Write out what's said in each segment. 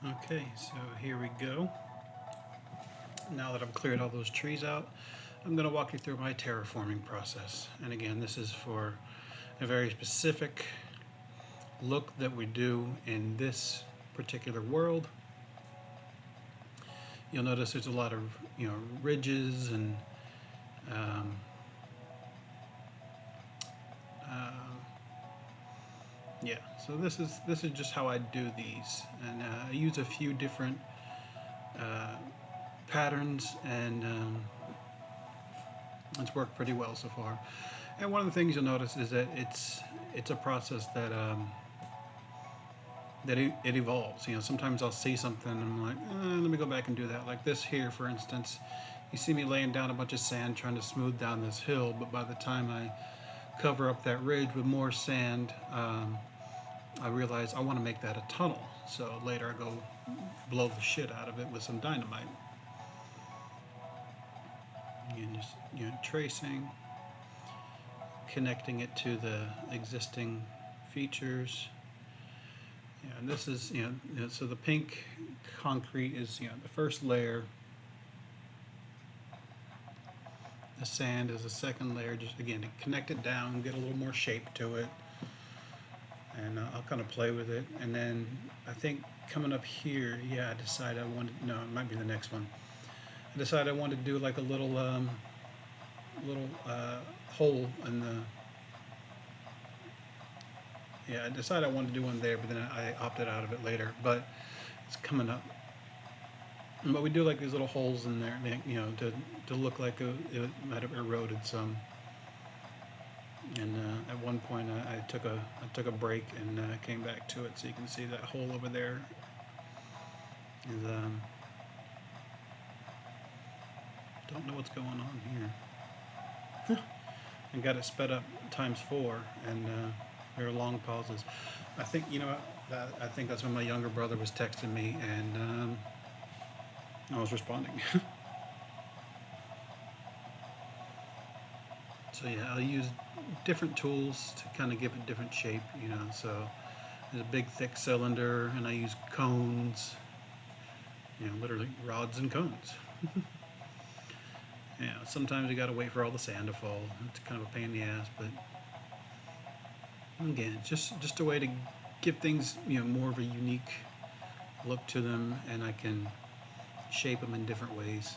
Okay, so here we go. Now that I've cleared all those trees out, I'm going to walk you through my terraforming process. And again, this is for a very specific look that we do in this particular world. You'll notice there's a lot of ridges and um, uh, yeah. So this is just how I do these, and I use a few different uh, patterns, and it's worked pretty well so far. And one of the things you'll notice is that it's a process that it evolves. Sometimes I'll see something and I'm like, let me go back and do that. Like this here, for instance, you see me laying down a bunch of sand trying to smooth down this hill, but by the time I cover up that ridge with more sand, I realize I want to make that a tunnel. So later I go blow the shit out of it with some dynamite. And just tracing, connecting it to the existing features. Yeah, and this is so the pink concrete is the first layer. The sand is the second layer. Just again to connect it down, get a little more shape to it, and I'll kind of play with it. And then I think coming up here, yeah, I decided I wanted. No, it might be the next one. I decided I wanted to do like a little hole in the. Yeah, I decided I wanted to do one there, but then I opted out of it later. But it's coming up. But we do like these little holes in there, to look like it might have eroded some. And at one point, I took a break and came back to it, so you can see that hole over there is don't know what's going on here. I got it sped up times 4, and there are long pauses. I think I think that's when my younger brother was texting me, and I was responding. So yeah, I'll use different tools to kind of give it different shape. So there's a big thick cylinder, and I use cones. Literally rods and cones. Yeah, sometimes you gotta wait for all the sand to fall. It's kind of a pain in the ass, but again, it's just a way to give things more of a unique look to them, and I can shape them in different ways.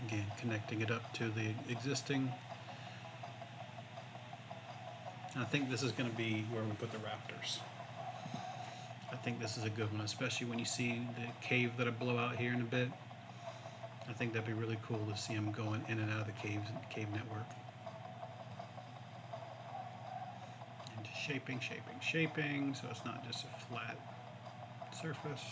Again, connecting it up to the existing. I think this is going to be where we put the raptors. I think this is a good one, especially when you see the cave that I blow out here in a bit. I think that'd be really cool to see them going in and out of the cave network. And just shaping, so it's not just a flat surface.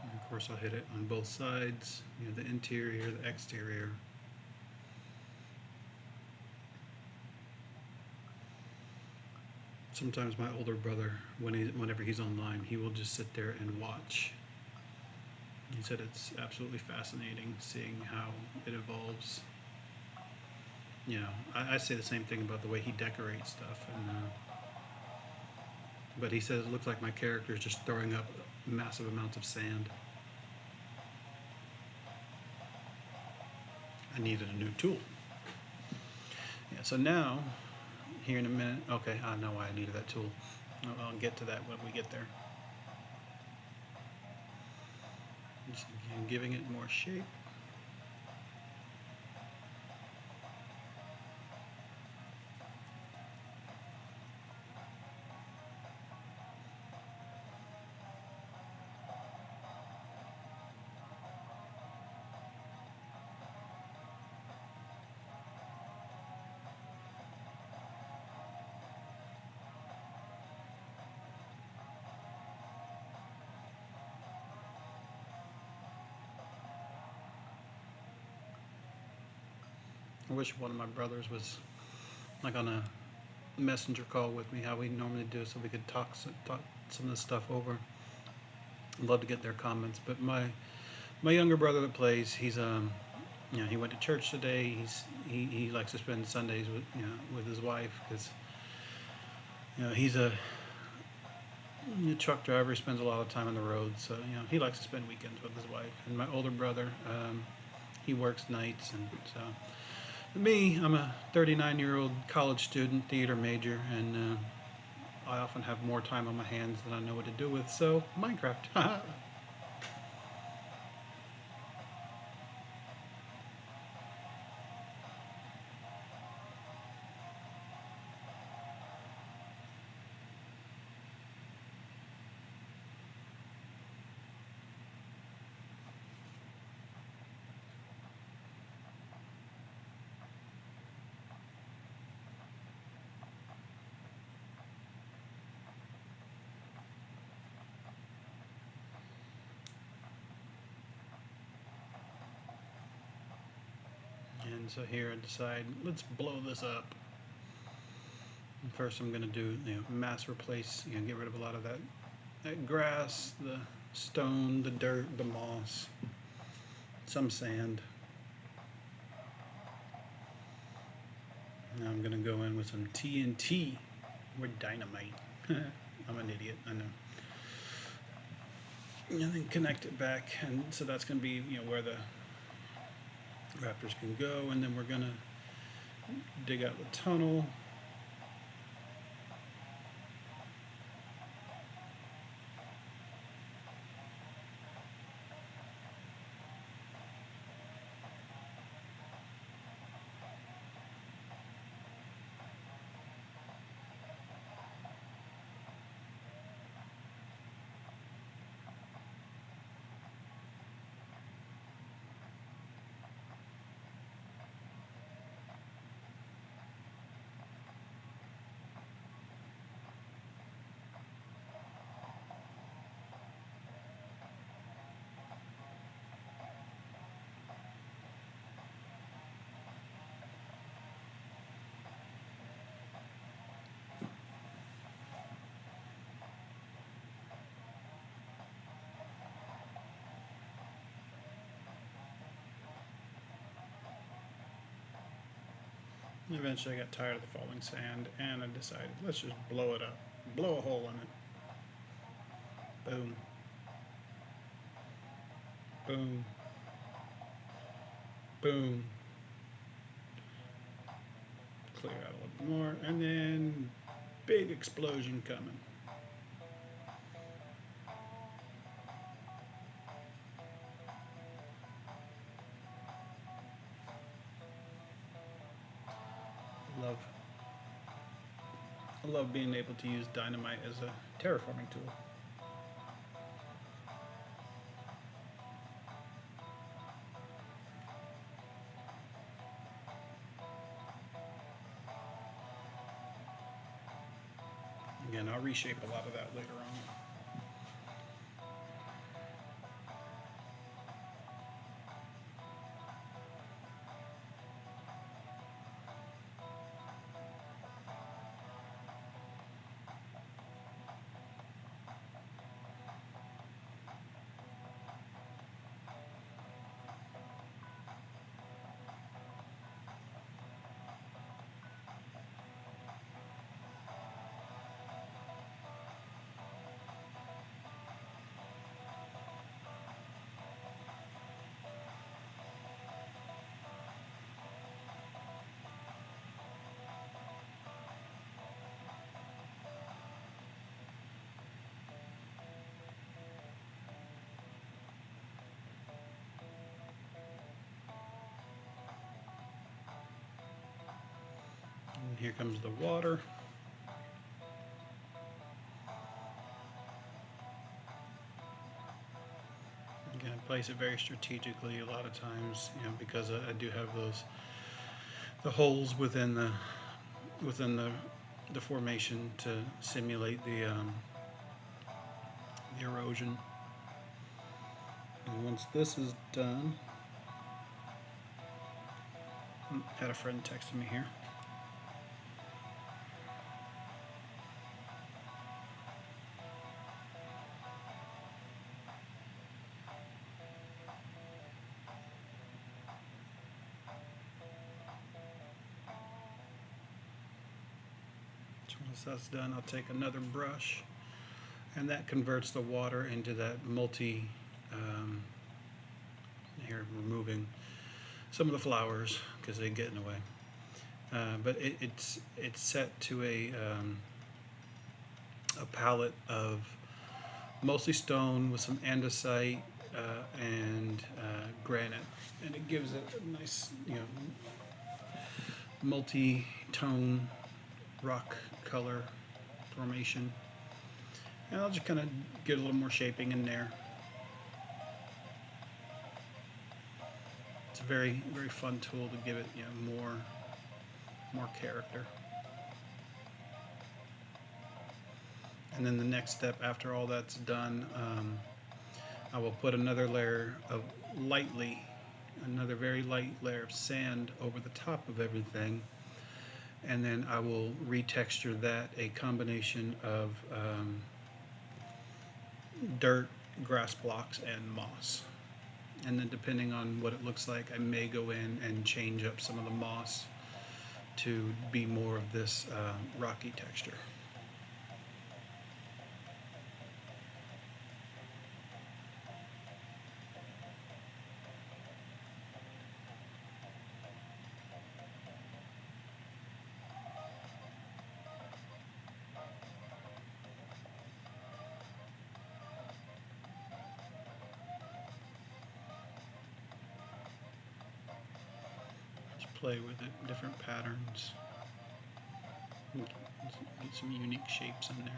And of course, I'll hit it on both sides, the interior, the exterior. Sometimes my older brother, whenever he's online, he will just sit there and watch. He said it's absolutely fascinating seeing how it evolves. I say the same thing about the way he decorates stuff, and but he says it looks like my character is just throwing up massive amounts of sand. I needed a new tool. Yeah, so now, here in a minute, okay, I know why I needed that tool. I'll get to that when we get there. Just again, giving it more shape. I wish one of my brothers was like on a messenger call with me, how we normally do, so we could talk some of this stuff over. I'd love to get their comments. But my younger brother that plays, he's he went to church today. He likes to spend Sundays with with his wife because he's a truck driver. He spends a lot of time on the road, so he likes to spend weekends with his wife. And my older brother, he works nights, and so me, I'm a 39-year-old college student, theater major, and I often have more time on my hands than I know what to do with. So Minecraft. And so here I decide, let's blow this up. And first I'm going to do mass replace, get rid of a lot of that grass, the stone, the dirt, the moss, some sand. Now I'm going to go in with some TNT or dynamite. I'm an idiot, I know. And then connect it back, and so that's going to be where the raptors can go, and then we're going to dig out the tunnel. Eventually I got tired of the falling sand, and I decided, let's just blow it up. Blow a hole in it. Boom. Boom. Boom. Clear out a little more, and then big explosion coming. I love being able to use dynamite as a terraforming tool. Again, I'll reshape a lot of that later on. And here comes the water. Again, I place it very strategically a lot of times, because I do have the holes within the formation to simulate the erosion. And once this is done, Had a friend texting me here. So once that's done, I'll take another brush, and that converts the water into that um, here, removing some of the flowers because they get in the way. But it's set to a palette of mostly stone with some andesite and granite, and it gives it a nice, multi-tone rock color formation. And I'll just kind of get a little more shaping in there. It's a very, very fun tool to give it, more character. And then the next step after all that's done, I will put another layer of another very light layer of sand over the top of everything, and then I will retexture that a combination of dirt, grass blocks, and moss. And then depending on what it looks like, I may go in and change up some of the moss to be more of this rocky texture. Play with it, different patterns, get some unique shapes in there.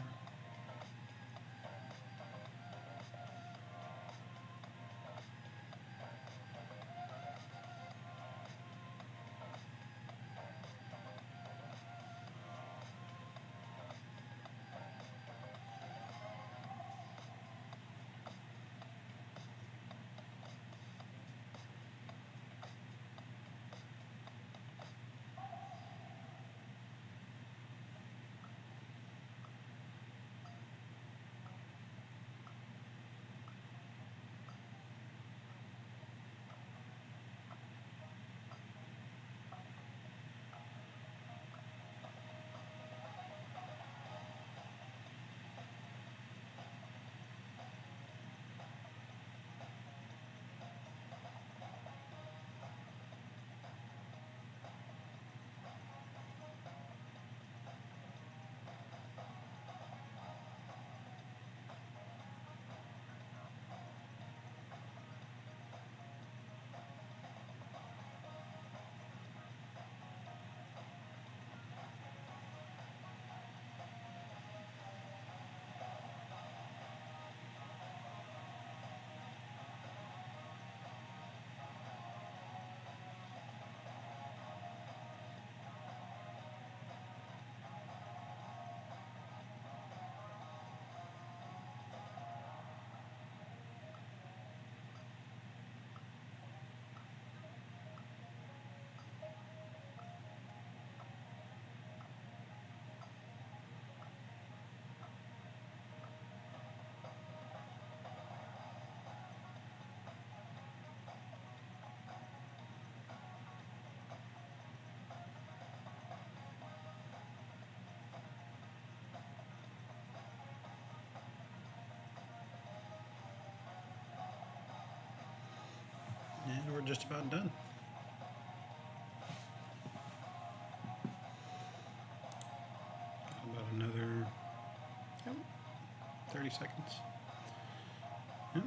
And we're just about done. About another 30 seconds. Yep.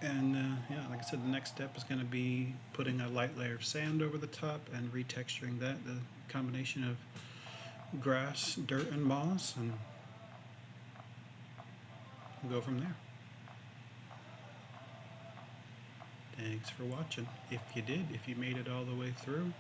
And yeah, like I said, the next step is going to be putting a light layer of sand over the top and retexturing that, the combination of grass, dirt, and moss, and we'll go from there. Thanks for watching. If you did, if you made it all the way through,